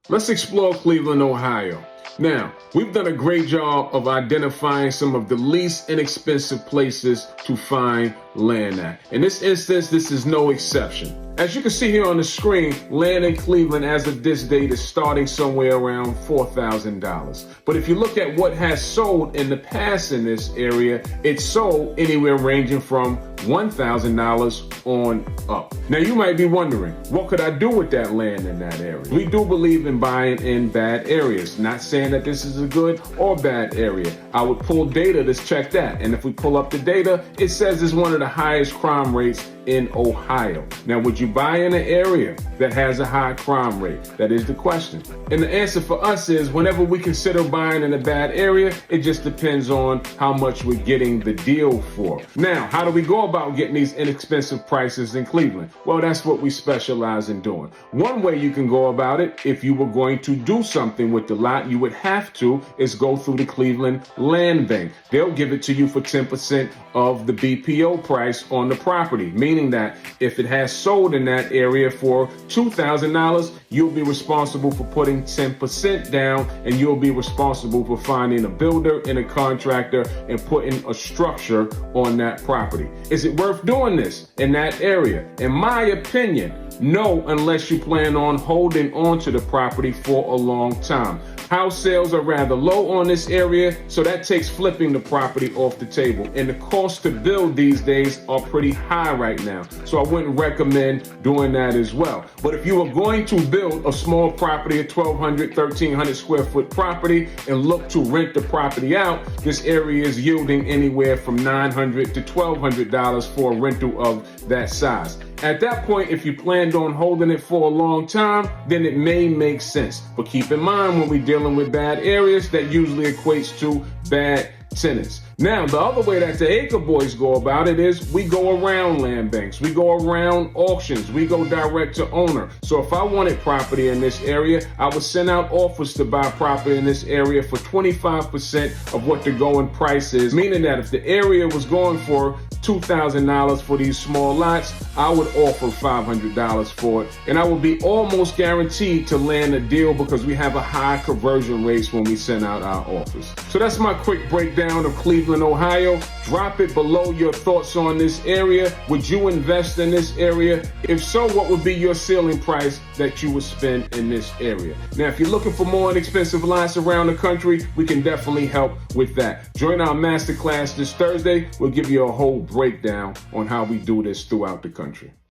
Let's explore Cleveland, Ohio. Now, we've done a great job of identifying some of the least inexpensive places to find land at. In this instance, this is no exception. As you can see here on the screen, land in Cleveland as of this date is starting somewhere around $4,000. But if you look at what has sold in the past in this area, it's sold anywhere ranging from $1,000 on up. Now you might be wondering, what could I do with that land in that area? We do believe in buying in bad areas. Not saying that this is a good or bad area. I would pull data to check that. And if we pull up the data, it says it's one of the highest crime rates in Ohio. Now, would you buy in an area that has a high crime rate? That is the question. And the answer for us is whenever we consider buying in a bad area, it just depends on how much we're getting the deal for. Now, how do we go about getting these inexpensive prices in Cleveland? Well, that's what we specialize in doing. One way you can go about it, if you were going to do something with the lot, you would have to, is go through the Cleveland Land Bank. They'll give it to you for 10% of the BPO price on the property, meaning that if it has sold in that area for $2,000, you'll be responsible for putting 10% down, and you'll be responsible for finding a builder and a contractor and putting a structure on that property. Is it worth doing this in that area? In my opinion, no, unless you plan on holding on to the property for a long time. House sales are rather low on this area, so that takes flipping the property off the table. And the cost to build these days are pretty high right now, so I wouldn't recommend doing that as well. But if you are going to build a small property, a 1,200, 1,300 square foot property, and look to rent the property out, this area is yielding anywhere from $900 to $1,200 for a rental of that size. At that point, if you planned on holding it for a long time, then it may make sense. But keep in mind, when we're dealing with bad areas, that usually equates to bad tenants. Now, the other way that the Acre Boys go about it is we go around land banks, we go around auctions, we go direct to owner. So if I wanted property in this area, I would send out offers to buy property in this area for 25% of what the going price is, meaning that if the area was going for $2,000 for these small lots, I would offer $500 for it, and I would be almost guaranteed to land a deal because we have a high conversion rates when we send out our offers. So that's my quick breakdown of Cleveland, Ohio. Drop it below your thoughts on this area. Would you invest in this area? If so, what would be your ceiling price that you would spend in this area? Now, if you're looking for more inexpensive lots around the country, we can definitely help with that. Join our masterclass this Thursday. We'll give you a whole breakdown on how we do this throughout the country.